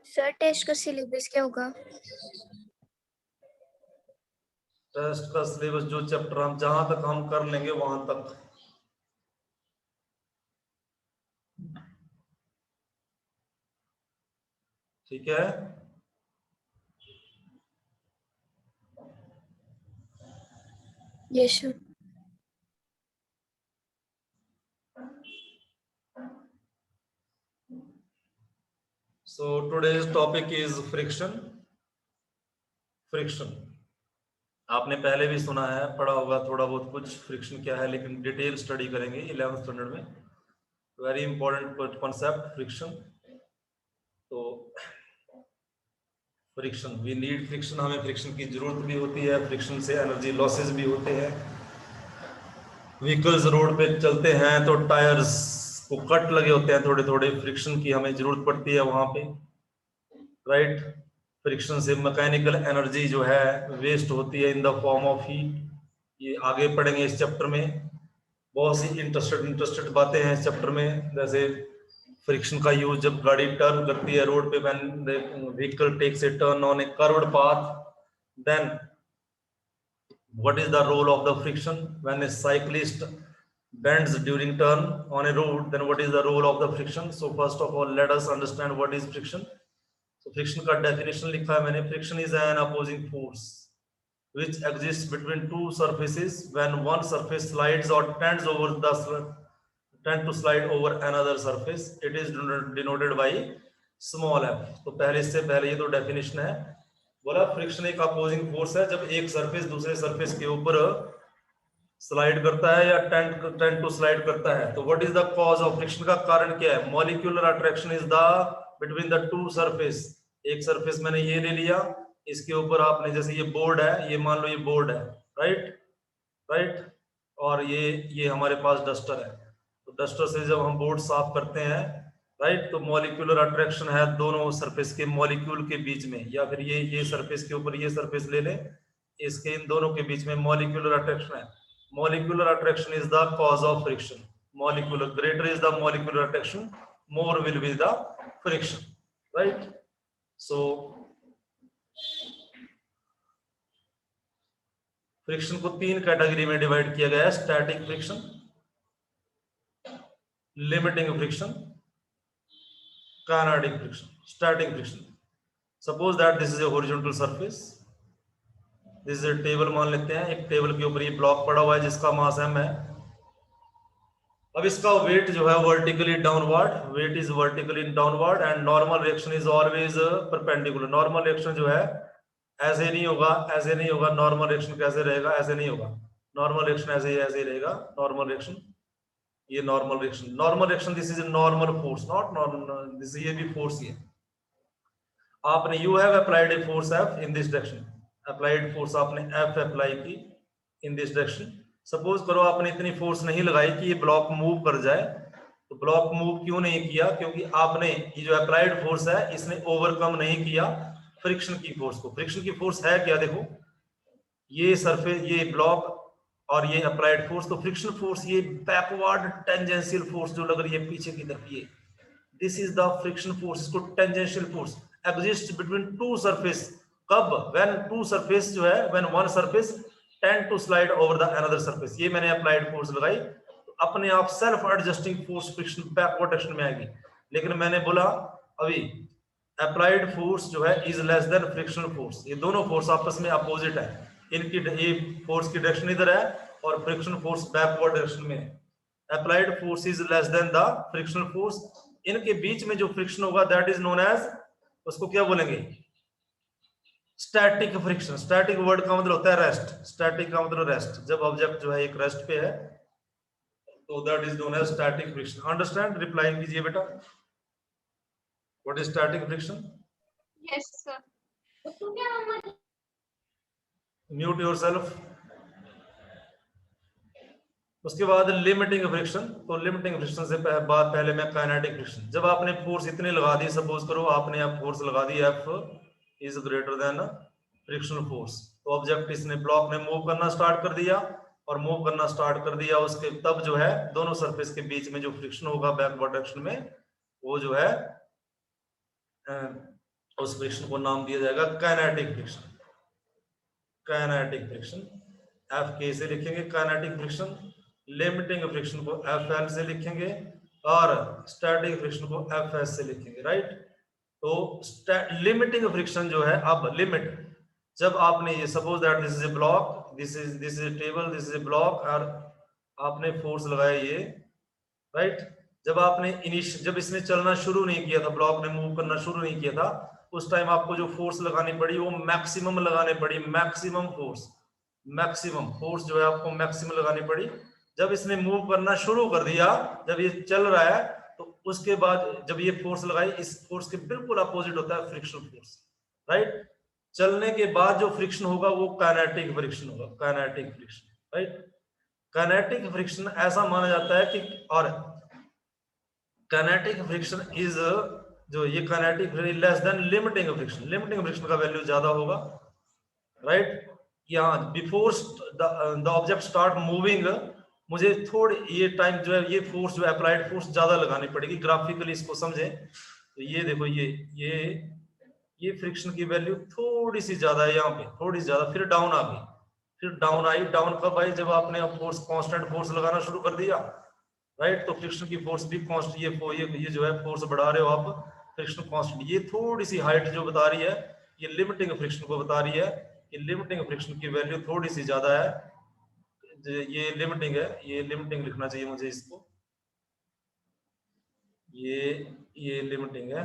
Sir test का syllabus क्या होगा? टेस्ट का सिलेबस जो चैप्टर हम जहां तक हम कर लेंगे वहां तक। ठीक है। Yes sir. So today's topic is friction. Friction आपने पहले भी सुना है, पढ़ा होगा थोड़ा बहुत कुछ फ्रिक्शन क्या है, लेकिन डिटेल स्टडी करेंगे 11th स्टैंडर्ड में। Very important concept friction. तो फ्रिक्शन, वी नीड फ्रिक्शन, हमें फ्रिक्शन की जरूरत भी होती है, फ्रिक्शन से एनर्जी लॉसेस भी होते हैं। व्हीकल्स रोड पे चलते हैं तो टायर्स को कट लगे होते हैं, थोड़े थोड़े फ्रिक्शन की हमें जरूरत पड़ती है वहां पे, राइट। फ्रिक्शन से मैकेनिकल एनर्जी जो है वेस्ट होती है in the form of heat. ये आगे पढ़ेंगे इस चैप्टर में, बहुत सी इंटरेस्टेड बातें हैं इस चैप्टर में। जैसे फ्रिक्शन का यूज जब गाड़ी टर्न करती है रोड पे, when the vehicle takes a turn on a curved path, then what is the role of the friction? When a cyclist bends during turn on a road, then what is the role of the friction? So first of all, let us understand what is friction. So friction का definition लिखा है मैंने। Friction is an opposing force which exists between two surfaces when one surface slides or tend to slide over another surface. It is denoted by small f. तो पहले, इससे पहले ये तो डेफिनेशन है। बोला फ्रिक्शन एक अपोजिंग फोर्स है जब एक सरफेस दूसरे सरफेस के ऊपर स्लाइड करता है या टेंड टू स्लाइड करता है। तो what is the cause of friction? का कारण क्या है? Molecular attraction is the between the two surface. एक सरफेस मैंने ये ले लिया, इसके ऊपर आपने, जैसे ये बोर्ड है, ये मान लो ये बोर्ड है, राइट राइट, और ये हमारे पास डस्टर है। तो डस्टर से जब हम बोर्ड साफ करते हैं, राइट, तो मॉलिक्यूलर अट्रैक्शन है दोनों सरफेस के मॉलिक्यूल के बीच में, या फिर ये सरफेस के ऊपर ये सरफेस ले लें, इसके इन दोनों के बीच में मॉलिक्यूलर अट्रैक्शन है। Molecular attraction is the cause of friction. Molecular greater is the molecular attraction, more will be the friction, right. So friction को तीन कैटेगरी में डिवाइड किया गया है: static friction, limiting friction, kinetic friction. Static friction, suppose that this is A horizontal surface, this is A table मान लेते हैं। एक टेबल के ऊपर ये ब्लॉक पड़ा हुआ है जिसका मास m है। अब इसका वेट जो है vertically downward, weight is vertically downward and normal reaction is always perpendicular. Normal reaction जो है ऐसे नहीं होगा, ऐसे नहीं होगा। नॉर्मल रिएक्शन कैसे रहेगा? ऐसे नहीं होगा। नॉर्मल रिएक्शन ऐसे ही रहेगा। नॉर्मल रिएक्शन, ये normal reaction, normal reaction, this is normal force, not normal, this ये भी फोर्स ही है। आपने you have applied a force F in this direction, applied force आपने एफ अप्लाई की इन दिस डायरेक्शन। सपोज करो आपने इतनी फोर्स नहीं लगाई कि ये ब्लॉक मूव कर जाए। तो ब्लॉक मूव क्यों नहीं किया? क्योंकि आपने ये जो अप्लाइड फोर्स है इसने ओवरकम नहीं किया फ्रिक्शन की फोर्स को। फ्रिक्शन की फोर्स है क्या? देखो, ये सरफेस, ये ब्लॉक और ये अप्लाइड फोर्स। तो फ्रिक्शन फोर्स ये बैकवर्ड टेंजेंशियल फोर्स जो लग रही है पीछे की तरफ, ये this is the friction force. इसको tangential force exist between two surface. कब? व्हेन टू सरफेस जो है, when one surface tend to slide over the another surface. ये मैंने अप्लाइड फोर्स लगाई, तो अपने आप self adjusting force friction backward direction में आएगी। लेकिन मैंने बोला अभी अप्लाइड फोर्स जो है is less than frictional force. ये दोनों फोर्स आपस में अपोजिट है। इनकी ये फोर्स की डायरेक्शन इधर है और फ्रिक्शन फोर्स बैकवर्ड डायरेक्शन में है। Applied force is less than the frictional force. इनके बीच में जो फ्रिक्शन होगा दैट इज नोन एज, उसको क्या बोलेंगे? Static friction. स्टैटिक वर्ड का मतलब होता है रेस्ट। स्टैटिक का मतलब रेस्ट। जब ऑब्जेक्ट जो है एक रेस्ट पे है तो that is known as static friction. Understand? Reply कीजिए बेटा, what is static friction? Yes sir. Mute yourself. उसके बाद लिमिटिंग फ्रिक्शन। तो लिमिटिंग फ्रिक्शन से पहले मैं काइनेटिक फ्रिक्शन। जब आपने फोर्स इतनी लगा दी, सपोज करो आपने अब फोर्स लगा दी f is greater than frictional force, तो ऑब्जेक्ट इसने ब्लॉक ने मूव करना स्टार्ट कर दिया, और मूव करना स्टार्ट कर दिया उसके तब जो है दोनों सरफेस के बीच में जो फ्रिक्शन होगा बैकवर्ड डायरेक्शन में, वो जो है उस फ्रिक्शन को नाम दिया जाएगा kinetic friction. Kinetic friction F के से लिखेंगे काइनेटिक फ्रिक्शन, लिमिटिंग फ्रिक्शन को एफ एल से लिखेंगे और स्टैटिक फ्रिक्शन को एफ एस से लिखेंगे, राइट। तो लिमिटिंग फ्रिक्शन जो है, अब लिमिट, जब आपने ये suppose that this is A block, this is A table, this is A block, और आपने फोर्स लगाया ये, राइट। जब इसने चलना शुरू नहीं किया था, ब्लॉक ने मूव करना शुरू नहीं किया था, उस टाइम आपको जो फोर्स लगानी पड़ी वो मैक्सिमम लगानी पड़ी, मैक्सिमम फोर्स जो है आपको मैक्सिमम लगानी पड़ी। जब इसने मूव करना शुरू कर दिया, जब ये चल रहा है, तो उसके बाद जब ये फोर्स लगाई, इस फोर्स के बिल्कुल अपोजिट होता है फ्रिक्शन फोर्स, राइट। चलने के बाद जो फ्रिक्शन होगा वो काइनेटिक फ्रिक्शन होगा, kinetic friction, right. Kinetic friction ऐसा माना जाता है कि, और काइनेटिक फ्रिक्शन इज, जो ये kinetic less than limiting friction, limiting friction का वैल्यू ज्यादा होगा, राइट। यहाँ before the object start moving, मुझे थोड़ी ये टाइम जो है, ये फोर्स जो अप्लाइड फोर्स ज्यादा लगानी पड़ेगी। ग्राफिकली इसको समझे तो ये देखो, ये फ्रिक्शन की वैल्यू थोड़ी सी ज्यादा है यहाँ पे, थोड़ी ज्यादा, फिर डाउन आ गई, फिर डाउन आई। डाउन कब आई? जब आपने फोर्स, कांस्टेंट फोर्स लगाना शुरू कर दिया, राइट। तो फ्रिक्शन की फोर्स भी कांस्टेंट, ये जो है फोर्स बढ़ा रहे हो आप, फ्रिक्शन कांस्टेंट। ये थोड़ी सी हाइट जो बता रही है, ये लिमिटिंग फ्रिक्शन को बता रही है कि लिमिटिंग फ्रिक्शन की वैल्यू थोड़ी सी ज्यादा है। ये लिमिटिंग है, ये लिमिटिंग लिखना चाहिए मुझे इसको, ये लिमिटिंग है,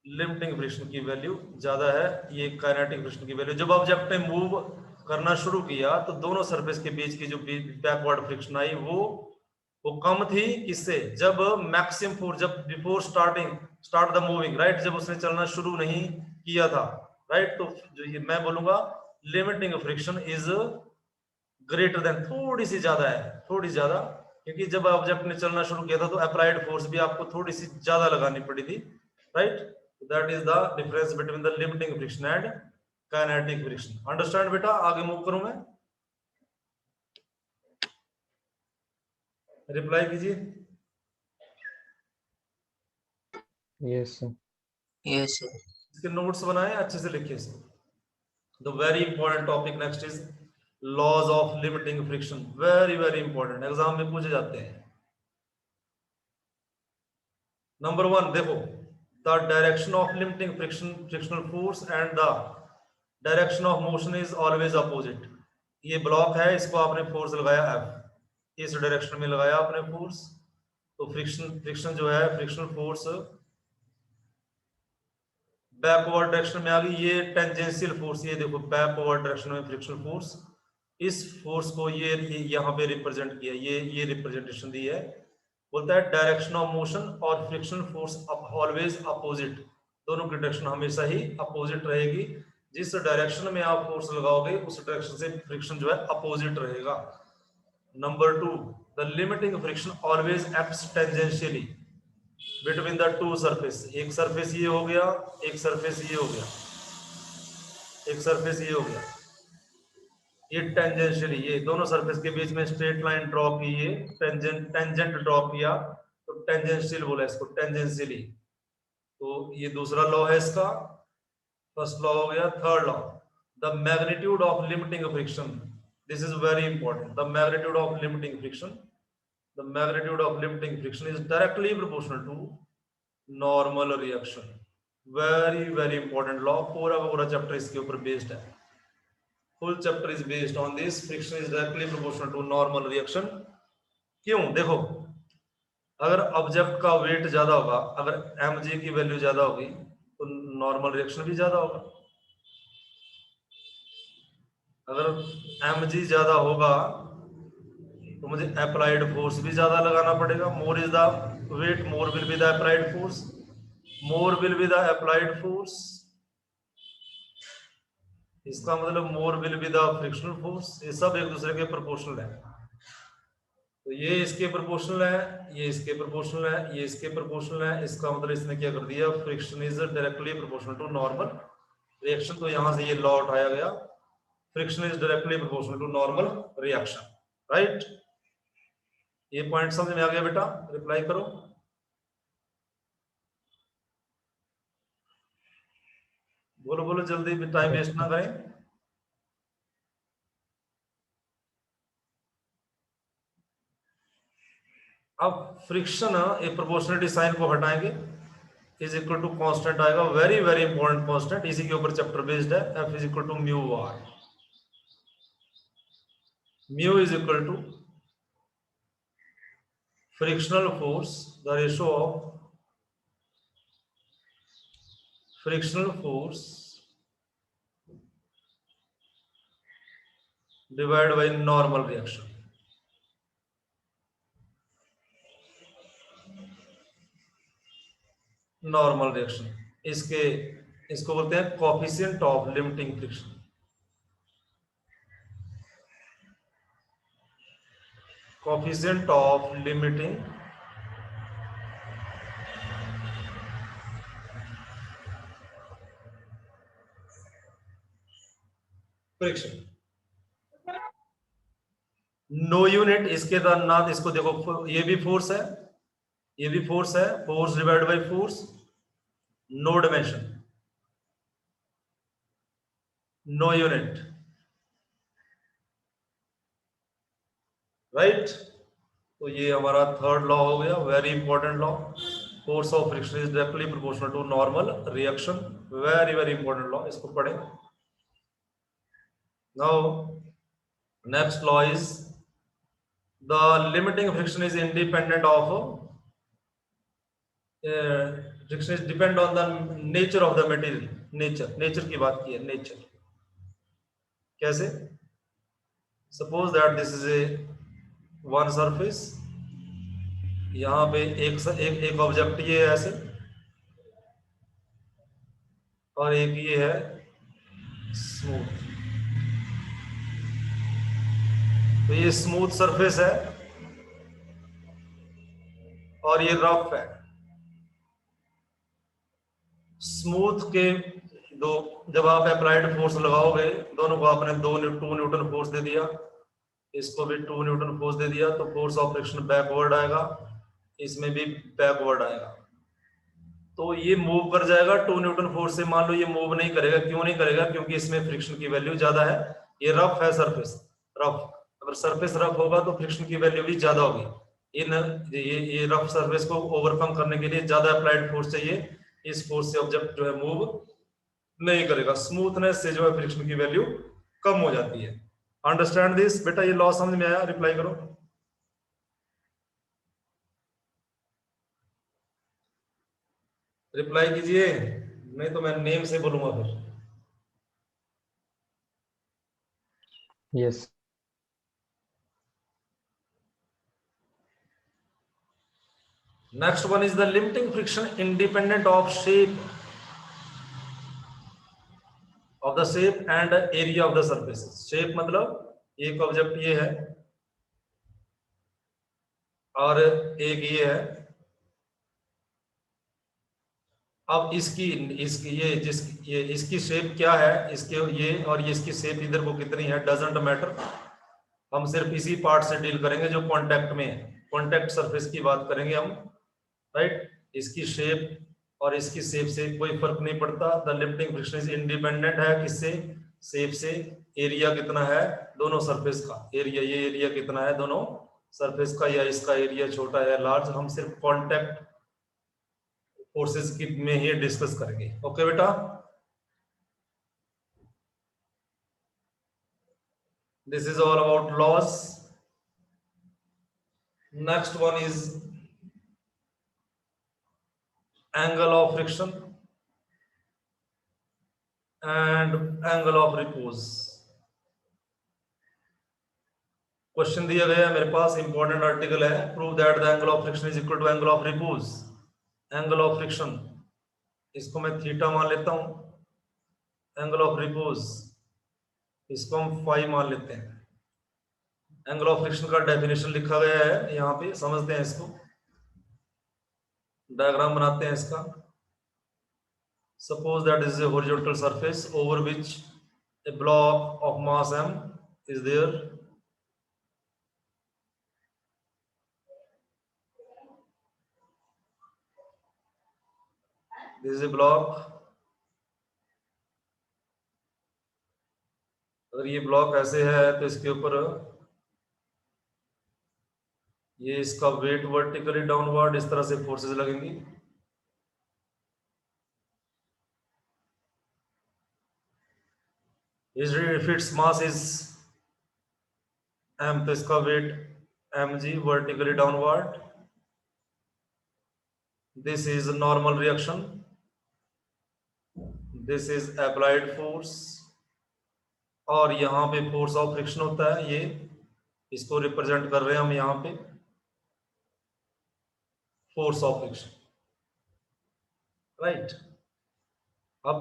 लिमिटिंग फ्रिक्शन की वैल्यू ज्यादा है, ये काइनेटिक फ्रिक्शन की वैल्यू। जब ऑब्जेक्ट ने मूव करना शुरू किया तो दोनों सरफेस के बीच की जो बैकवर्ड फ्रिक्शन आई वो कम थी। किससे? जब मैक्सिमम फोर्स, जब before start the moving, right, जब उसने चलना शुरू नहीं किया था, राइट। तो जो ये मैं बोलूंगा limiting friction is greater then, थोड़ी सी ज्यादा है, थोड़ी ज्यादा, क्योंकि जब ऑब्जेक्ट ने चलना शुरू किया था तो अप्लाइड फोर्स भी आपको थोड़ी सी ज्यादा लगानी पड़ी थी, right. That is the difference between the limiting friction and kinetic friction. Understand बेटा? आगे मूव करूं मैं, रिप्लाई कीजिए। Yes sir. Yes sir. इसके नोट्स बनाए, अच्छे से लिखिए इसको। The very important topic next is laws of limiting friction, very very important, exam में पूछे जाते हैं। नंबर 1 देखो, the direction of limiting frictional force and the direction of motion is always opposite. ये ब्लॉक है, इसको आपने फोर्स लगाया F, इस डायरेक्शन में लगाया आपने फोर्स, तो फ्रिक्शन जो है, फ्रिक्शनल फोर्स बैकवर्ड डायरेक्शन में आ गई। ये टेंजेंशियल फोर्स, ये देखो बैकवर्ड डायरेक्शन में फ्रिक्शनल फोर्स, इस फोर्स को ये यहाँ पे रिप्रेजेंट किया, ये रिप्रेजेंटेशन दी है। बोलता है डायरेक्शन ऑफ मोशन और फ्रिक्शनल फोर्स ऑलवेज अपोजिट, दोनों की डायरेक्शन हमेशा ही अपोजिट रहेगी। जिस डायरेक्शन में आप फोर्स लगाओगे उस डायरेक्शन से फ्रिक्शन जो है अपोजिट रहेगा। Number 2, the limiting friction always acts tangentially between the two surface. एक सरफेस ये हो गया, एक सरफेस ये हो गया, एक सरफेस ये हो गया, ये टेंजेंशियली, ये दोनों सरफेस के बीच में स्ट्रेट लाइन ड्रॉ की, ये टेंजेंट ड्रॉ किया, तो टेंजेंशियल बोला इसको, टेंजेंशियली। तो ये दूसरा लॉ है इसका, फर्स्ट लॉ हो गया। Third law, the magnitude of limiting friction, this is very important, the magnitude of limiting friction, the magnitude of limiting friction is directly proportional to normal reaction। very very important law, पूरा का पूरा chapter इसके ऊपर based है, full chapter is based on this, friction is directly proportional to normal reaction. क्यों? देखो, अगर object का वेट ज्यादा होगा, अगर mg की वैल्यू ज्यादा होगी तो नॉर्मल रिएक्शन भी ज्यादा होगा। अगर mg ज्यादा होगा तो मुझे अप्लाइड फोर्स भी ज्यादा लगाना पड़ेगा। More is the weight, more will be the applied force, more will be the applied force, इसका मतलब more will be the frictional force. ये सब एक दूसरे के प्रोपोर्शनल है, तो ये इसके प्रोपोर्शनल है, ये इसके प्रोपोर्शनल है, ये इसके प्रोपोर्शनल है। इसका मतलब इसने क्या कर दिया, friction is directly proportional to normal reaction. तो यहां से ये लॉ उठाया गया, friction is directly proportional to normal reaction, right. ये पॉइंट समझ में आ गया बेटा? रिप्लाई करो। बोलो बोलो जल्दी, टाइम वेस्ट ना करें। अब फ्रिक्शन ए प्रोपोर्शनलिटी साइन को हटाएंगे, इज इक्वल टू कांस्टेंट आएगा, वेरी वेरी इंपॉर्टेंट कांस्टेंट, इसी के ऊपर चैप्टर बेस्ड है। F is equal to mu R, mu is equal to frictional force, the ratio of frictional force divided by normal reaction. Normal reaction, इसके इसको बोलते हैं coefficient of limiting friction. Coefficient of limiting friction. No unit, इसके नाम, इसको देखो, ये भी फोर्स है, ये भी फोर्स है, force divide by force, no dimension, no unit, right. तो ये हमारा थर्ड लॉ हो गया, very important law. Force of friction is directly proportional to normal reaction, very very important law, इसको पढ़ें। Now next law is the limiting friction is independent of friction is depend on the nature of the material. Nature की बात की है, nature कैसे? Suppose that this is a one surface, यहां पे एक ऑब्जेक्ट ये है ऐसे, और एक ये है स्मूथ। तो ये स्मूथ सरफेस है और ये रफ है। स्मूथ के दो, जब आप अप्लाइड फोर्स लगाओगे, दोनों को आपने 2 न्यूटन फोर्स दे दिया, इसको भी 2 न्यूटन फोर्स दे दिया, तो फोर्स ऑफ फ्रिक्शन बैकवर्ड आएगा, इसमें भी बैकवर्ड आएगा। तो ये मूव कर जाएगा 2 न्यूटन फोर्स से, मान लो ये मूव नहीं करेगा। क्यों नहीं करेगा? क्योंकि इसमें फ्रिक्शन की वैल्यू ज्यादा है, ये रफ है सरफेस, रफ। अगर सरफेस रफ होगा तो फ्रिक्शन की वैल्यू भी ज्यादा होगी। इन ये रफ सरफेस को ओवरकम करने के लिए ज्यादा अप्लाइड फोर्स चाहिए, इस फोर्स से ऑब्जेक्ट जो है मूव नहीं करेगा। स्मूथनेस से जो है फ्रिक्शन की वैल्यू कम हो जाती है। अंडरस्टैंड दिस बेटा, ये लॉ समझ में आया? रिप्लाई करो, रिप्लाई कीजिए, नहीं तो मैं नेम से बोलूंगा फिर। Yes. Next one is the limiting friction independent of shape of the shape and area of the surfaces. Shape मतलब एक ऑब्जेक्ट ये है और एक ये है। अब इसकी शेप क्या है, इसके ये और ये इसकी शेप इधर को कितनी है, डजंट मैटर। हम सिर्फ इसी पार्ट से डील करेंगे जो कांटेक्ट में है, कांटेक्ट सरफेस की बात करेंगे हम, राइट। इसकी शेप और इसकी शेप से कोई फर्क नहीं पड़ता। The limiting friction is independent है किससे? शेप से। एरिया कितना है दोनों सरफेस का, एरिया, ये एरिया कितना है दोनों सरफेस का, या इसका एरिया छोटा है लार्ज, हम सिर्फ कांटेक्ट फोर्सेस की में ही डिस्कस करेंगे। ओके बेटा, this is all about laws. Next one is angle of friction and angle of repose। Question दिया गया है मेरे पास, इंपॉर्टेंट आर्टिकल है, prove that the angle of friction is equal to angle of repose. Angle of friction, इसको मैं theta मान लेता हूं, एंगल ऑफ रिपोज इसको हम फाई मान लेते हैं। एंगल ऑफ फ्रिक्शन का डेफिनेशन लिखा गया है यहाँ पे, समझते हैं इसको, डायग्राम बनाते हैं इसका। Suppose that this is a horizontal surface over which a block of mass m is there. This is a block अगर ये ब्लॉक ऐसे है तो इसके ऊपर ये इसका वेट वर्टिकली डाउनवर्ड इस तरह से फोर्सेस लगेंगी। if its mass is m तो इसका weight mg vertically downward. This is normal reaction, this is applied force, और यहाँ पे फोर्स ऑफ फ्रिक्शन होता है, ये इसको रिप्रेजेंट कर रहे हैं हम यहाँ पे फोर्स ऑफ फ्रिक्शन, राइट। अब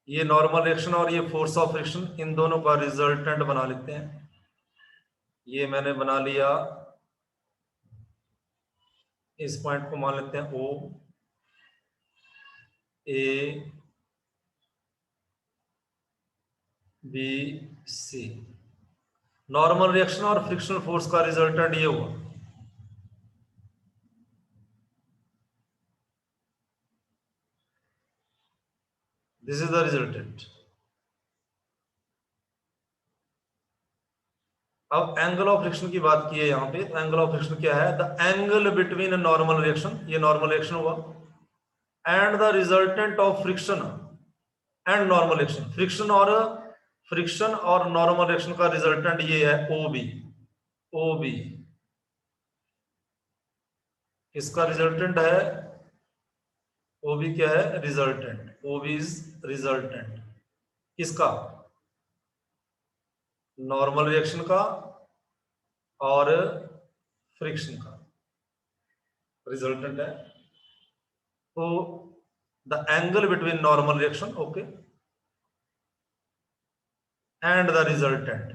ये नॉर्मल रिएक्शन और ये फोर्स ऑफ फ्रिक्शन, इन दोनों का रिजल्टेंट बना लेते हैं। ये मैंने बना लिया, इस पॉइंट को मान लेते हैं O A B C. Normal reaction और फ्रिक्शनल फोर्स का रिजल्टेंट ये हुआ। This is the resultant. अब एंगल ऑफ फ्रिक्शन की बात की है यहाँ पे, तो एंगल ऑफ फ्रिक्शन क्या है? The angle between normal reaction, ये नॉर्मल रिएक्शन हुआ, and the resultant of friction and normal reaction. Friction और नॉर्मल रिएक्शन का रिजल्टेंट ये है ओ बी। ओ बी इसका रिजल्टेंट है, ओ बी क्या है? Resultant. O B is resultant किसका? नॉर्मल रिएक्शन का और फ्रिक्शन का रिजल्टेंट है। तो the angle between normal reaction, okay, and the resultant,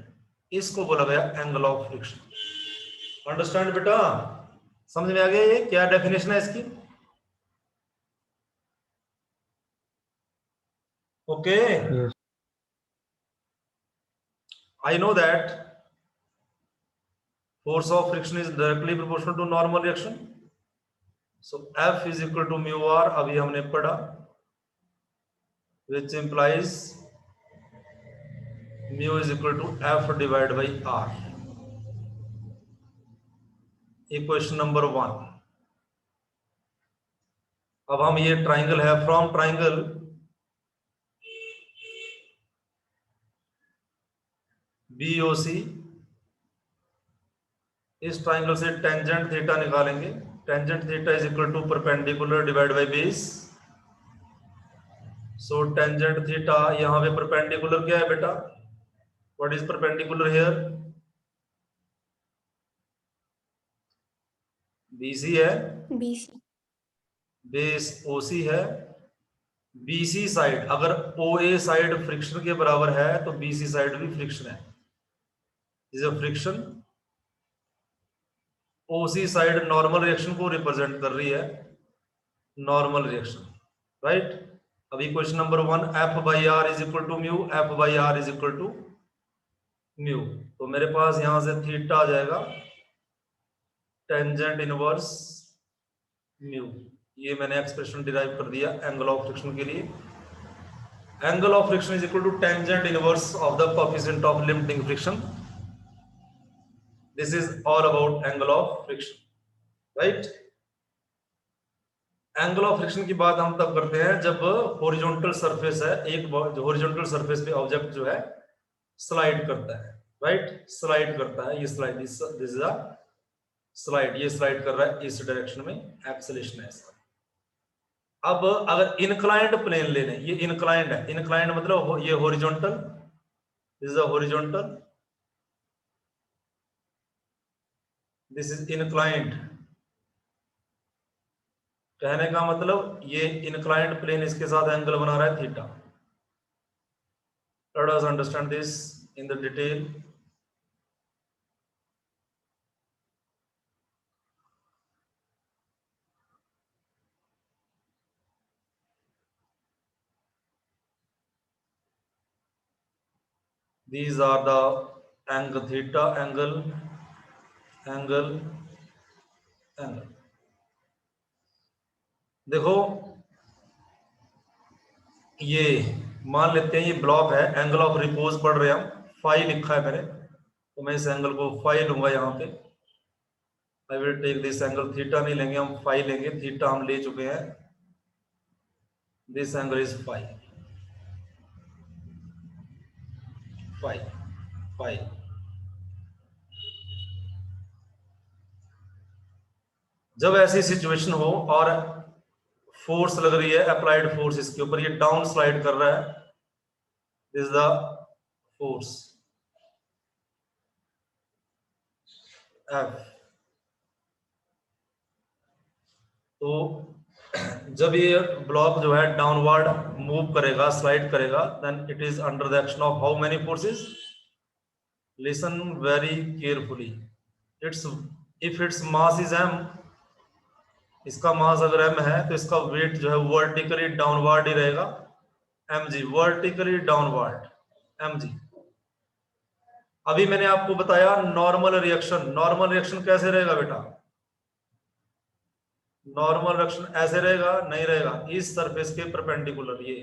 इसको बोला गया एंगल ऑफ फ्रिक्शन। अंडरस्टैंड बेटा? समझ में आ गया ये क्या डेफिनेशन है इसकी? Okay. Yes. I know that force of friction is directly proportional to normal reaction. So F is equal to mu r, अभी हमने पढ़ा, which implies mu is equal to F divided by R. Equation number 1. अब हम ये triangle है, from triangle BOC, इस triangle से tangent theta निकालेंगे। Tangent theta is equal to perpendicular divide by base. So tangent theta, यहां पे perpendicular क्या है बेटा? What is perpendicular here? BC है, BC. बेस OC है। BC साइड, अगर OA साइड फ्रिक्शन के बराबर है तो BC साइड भी फ्रिक्शन है। Is a friction. OC side normal reaction को रिप्रेजेंट कर रही है, नॉर्मल रिएक्शन, राइट। अभी question number 1, F by R is equal to mu, F by R is equal to mu. तो मेरे पास यहां से थीटा आ जाएगा टेंजेंट इनवर्स म्यू। ये मैंने एक्सप्रेशन डिराइव कर दिया एंगल ऑफ फ्रिक्शन के लिए। Angle of friction is equal to tangent inverse of the coefficient of limiting friction. This is all about angle of friction, right. Angle of friction की बात हम तब करते हैं जब हॉरिजॉन्टल सरफेस है, एक हॉरिजॉन्टल सरफेस पे ऑब्जेक्ट जो है स्लाइड करता है, राइट। स्लाइड करता है, ये slide, this is a slide, ये स्लाइड कर रहा है इस डायरेक्शन में, एक्सेलेरेशन है इसका। अब अगर इनक्लाइंड प्लेन ले लें, ये इनक्लाइंड है, इनक्लाइंड मतलब ये horizontal, this is a horizontal, this is inclined. कहने का मतलब ये इनक्लाइंड प्लेन इसके साथ एंगल बना रहा है theta. Let us understand this in the detail. These are the angle theta, angle, angle, angle. देखो ये मान लेते हैं ये ब्लॉक है, एंगल ऑफ रिपोज पढ़ रहे हैं हम, फाई लिखा है मैंने, तो मैं इस एंगल को फाई लूंगा यहाँ पे। I will take this angle, theta नहीं लेंगे हम, फाई लेंगे, थीटा हम ले चुके हैं। This angle is phi, phi, phi. जब ऐसी सिचुएशन हो और फोर्स लग रही है, अप्लाइड फोर्स इसके ऊपर, ये डाउन स्लाइड कर रहा है, this is the force F. तो जब ये ब्लॉक जो है डाउनवर्ड मूव करेगा, स्लाइड करेगा, then it is under the action of how many forces? Listen very carefully. It's if it's mass is m, इसका मास अगर m है तो इसका वेट जो है वर्टिकली डाउनवर्ड ही रहेगा, mg, वर्टिकली डाउनवर्ड mg। अभी मैंने आपको बताया नॉर्मल रिएक्शन, नॉर्मल रिएक्शन कैसे रहेगा बेटा? नॉर्मल रिएक्शन ऐसे रहेगा, नहीं रहेगा, इस सरफेस के परपेंडिकुलर, ये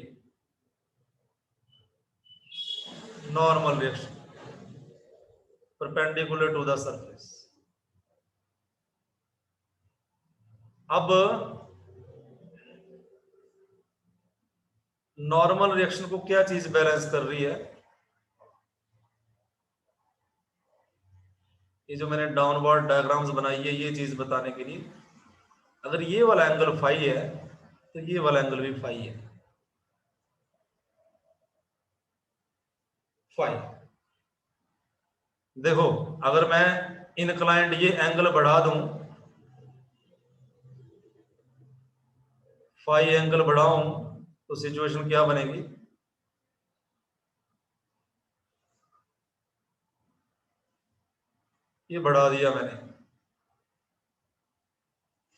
normal reaction perpendicular to the surface. अब नॉर्मल रिएक्शन को क्या चीज बैलेंस कर रही है? ये जो मैंने डाउनवर्ड डायग्राम्स बनाई है, ये चीज बताने के लिए, अगर ये वाला एंगल फाई है तो ये वाला एंगल भी फाई है, फाई। देखो अगर मैं इनक्लाइंड ये एंगल बढ़ा दूं, फाई एंगल बढ़ाऊं, तो सिचुएशन क्या बनेगी? ये बढ़ा दिया मैंने,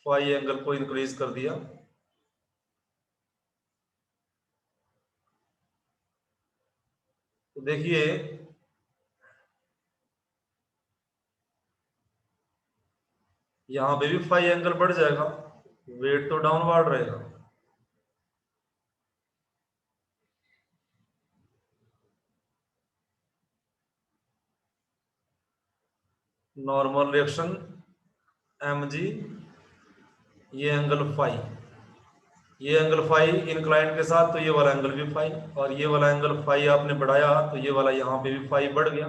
फाई एंगल को इंक्रीज कर दिया, तो देखिए यहां पे भी फाई एंगल बढ़ जाएगा, वेट तो डाउनवर्ड रहेगा। नॉर्मल रिएक्शन mg, ये एंगल फाई, ये एंगल फाई इंक्लाइंड के साथ, तो ये वाला एंगल भी फाई, और ये वाला एंगल फाई आपने बढ़ाया तो ये वाला यहाँ पे भी फाई बढ़ गया,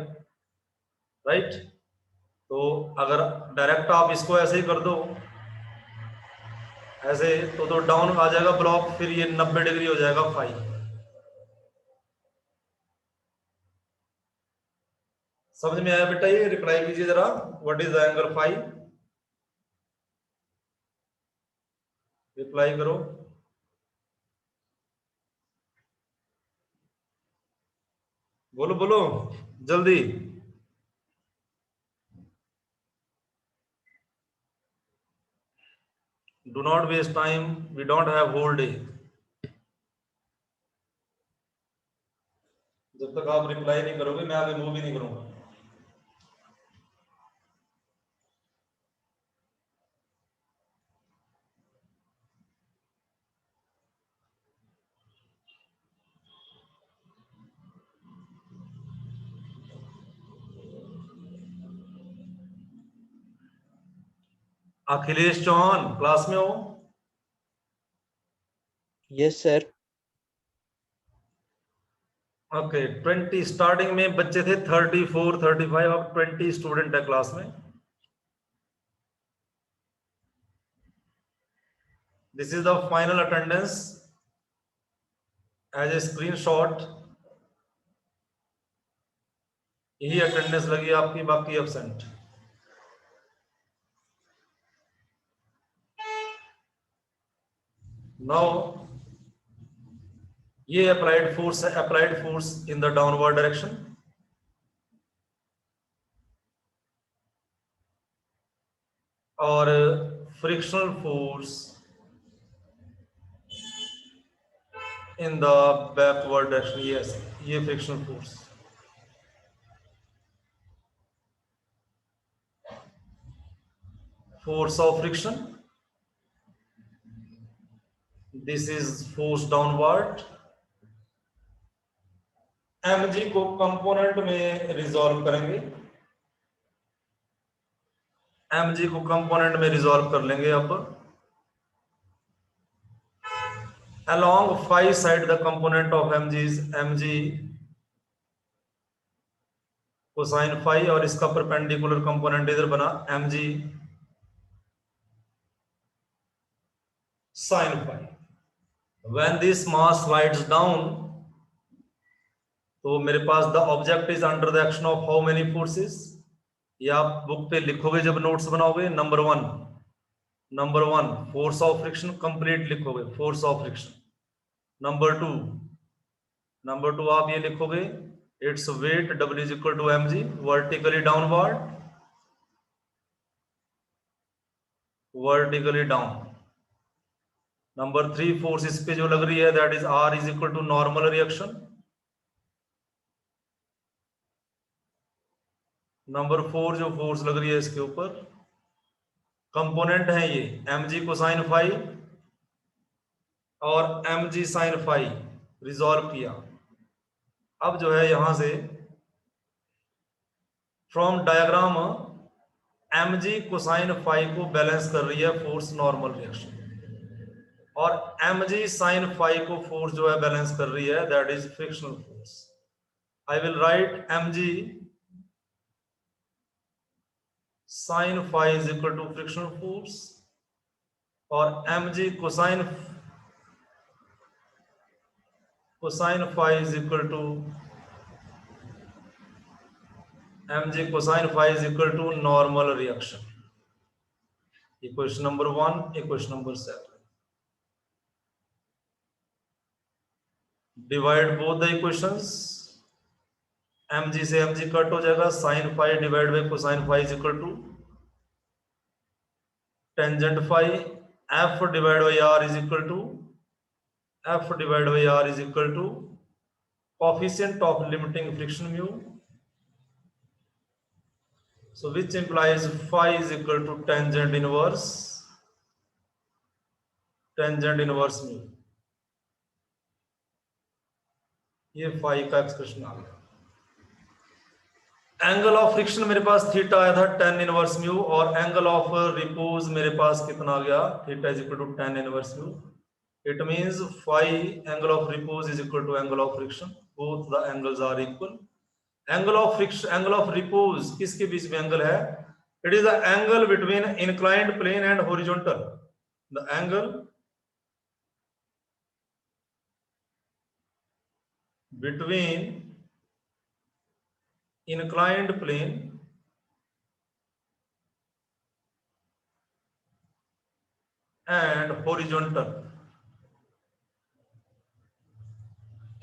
राइट। तो अगर डायरेक्ट आप इसको ऐसे ही कर दो, ऐसे, तो डाउन आ जाएगा ब्लॉक, फिर ये 90 डिग्री हो जाएगा फाई। समझ में आया बेटा? ये रिप्लाई कीजिए जरा, what is the angle phi? Reply करो। बोलो बोलो जल्दी। Do not waste time, we don't have whole day. जब तक आप रिप्लाई नहीं करोगे मैं आगे मूव भी नहीं करूंगा। अखिलेश चौहान क्लास में हो? Yes sir. ओके 20, स्टार्टिंग में बच्चे थे 34 35, अब 20 स्टूडेंट है क्लास में। This is the final attendance as a screenshot. यही अटेंडेंस लगी आपकी, बाकी एब्सेंट। नाउ ये अप्लाइड फोर्स है, applied force in the downward direction, और frictional force in the backward direction. Yes, ये frictional force, force of friction, this is force downward, mg को component में रिजॉल्व करेंगे, mg को कंपोनेंट में resolve कर लेंगे। अब along phi side the component of mg is mg cosine phi, और इसका परपेंडिकुलर कंपोनेंट इधर बना mg sin phi। when this mass slides down, तो मेरे पास the object is under the action of how many forces, ये आप book पे लिखोगे जब नोट्स बनाओगे। Number one force of friction, complete लिखोगे force of friction. Number two आप ये लिखोगे it's weight W is equal to mg vertically down. Number 3 force इस पे जो लग रही है that is R is equal to normal reaction. Number 4 जो फोर्स लग रही है इसके ऊपर, कंपोनेंट है ये mg कोसाइन फाई और mg साइन फाई, रिजॉल्व किया। अब जो है यहां से from diagram mg cosine phi को बैलेंस कर रही है फोर्स नॉर्मल रिएक्शन, और mg साइन फाई को फोर्स जो है बैलेंस कर रही है that is frictional force. I will write mg sine phi is equal to frictional force, और mg cosine phi is equal to mg cosine phi is equal to normal reaction. ये question number 1, ये question number 7। Divide both the equations, mg से mg cut हो जाएगा, sine phi divide by cosine phi is equal to tangent phi, f divide by r is equal to coefficient of limiting friction mu, so which implies phi is equal to tangent inverse mu। ये phi का expression आ गया। Angle of friction मेरे पास theta आया था tan inverse mu, और angle of repose मेरे पास कितना आ गया, theta is equal to tan inverse mu. It means phi angle of repose is equal to angle of friction, both the angles are equal. Angle of friction, angle of repose किसके बीच में एंगल है, it is the angle between inclined plane and horizontal. The angle between inclined plane and horizontal,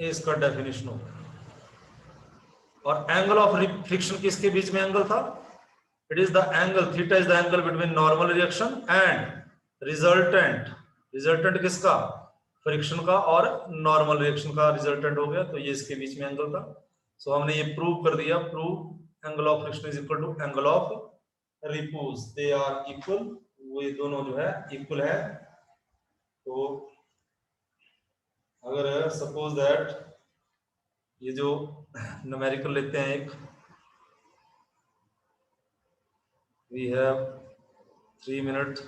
इसका definition होगा। और angle of friction किसके बीच में एंगल था, it is the angle, theta is the angle between normal reaction and resultant किसका, friction का, और नॉर्मल रिएक्शन का रिजल्टेंट हो गया, तो ये इसके बीच में एंगल था। सो हमने ये प्रूव कर दिया, prove angle of friction is equal to angle of repose, they are equal, वो ये दोनों जो है इक्वल है। तो अगर सपोज दैट ये जो न्यूमेरिकल लेते हैं, एक वी हैव 3 मिनट,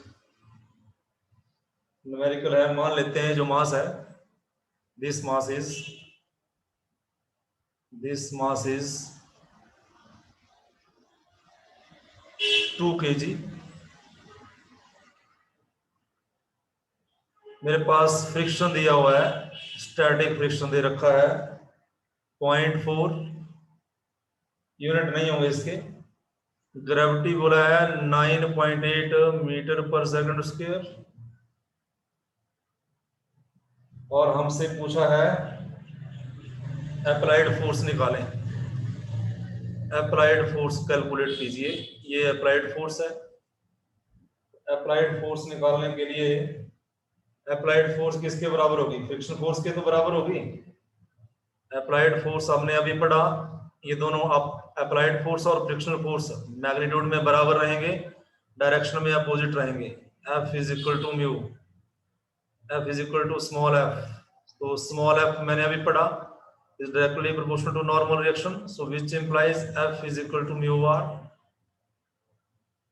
न्यूमेरिकल है, मान लेते हैं जो मास है, दिस मास is 2 kg। मेरे पास फ्रिक्शन दिया हुआ है, स्टैटिक फ्रिक्शन दे रखा है 0.4, यूनिट नहीं होंगे इसके। ग्रेविटी बोला है 9.8 मीटर पर सेकंड स्क्वायर, और हमसे पूछा है अप्लाइड फोर्स निकालें। अप्लाइड फोर्स कैलकुलेट कीजिए, ये अप्लाइड फोर्स है। अप्लाइड फोर्स निकालने के लिए अप्लाइड फोर्स किसके बराबर होगी, फ्रिक्शन फोर्स के तो बराबर होगी। अप्लाइड फोर्स हमने अभी पढ़ा, ये दोनों अप्लाइड फोर्स और फ्रिक्शनल फोर्स मैग्नीट्यूड में बराबर रहेंगे, डायरेक्शन में अपोजिट रहेंगे। F is equal to mu, F is equal to small f, तो स्मॉल f मैंने अभी पढ़ा, is directly proportional to normal reaction, so which implies F is equal to mu r.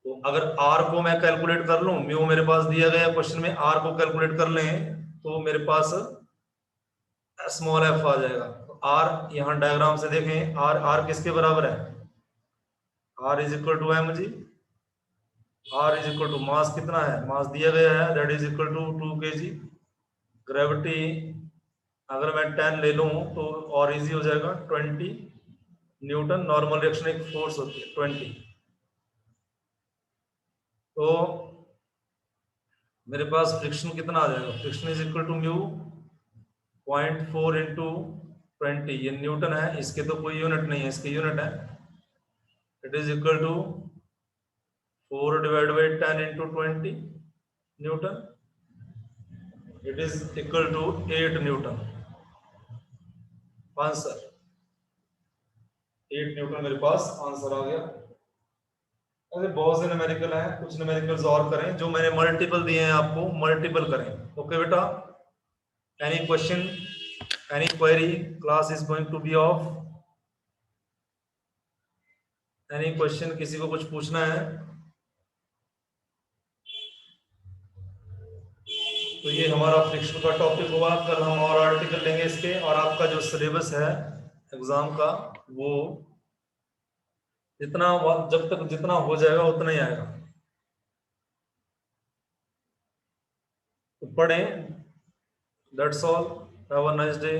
तो अगर R को मैं कैलकुलेट कर लूं, म्यू मेरे पास दिया गया क्वेश्चन में, R को कैलकुलेट कर लें तो मेरे पास स्मॉल f आ जाएगा। तो R यहाँ डायग्राम से देखें, R किसके बराबर है? R is equal to M G. R is equal to mass कितना है? मास दिया गया है, that is equal to 2 kg। Gravity अगर मैं 10 ले लूं तो और इजी हो जाएगा, 20 न्यूटन। नॉर्मल रिएक्शन एक फोर्स होती है 20। तो मेरे पास फ्रिक्शन कितना आ जाएगा? Friction is equal to mu 0.4 into 20, ये न्यूटन है, इसके तो कोई यूनिट नहीं है, इसके यूनिट है। It is equal to 4 divide by 10 into 20 newton. It is equal to 8 newton. Answer 8 newton मेरे पास आंसर आ गया। अरे बहुत से न्यूमेरिकल हैं, कुछ न्यूमेरिकल्स और करें, जो मैंने मल्टीपल दिए हैं आपको मल्टीपल करें। ओके बेटा, any question, any query? Class is going to be off. Any question? किसी को कुछ पूछना है? तो ये हमारा फ्रिक्शन का टॉपिक हुआ। कल हम और आर्टिकल लेंगे इसके, और आपका जो सिलेबस है एग्जाम का वो जितना जब तक जितना हो जाएगा उतना ही आएगा। तो पढ़ें। That's all, have a nice day.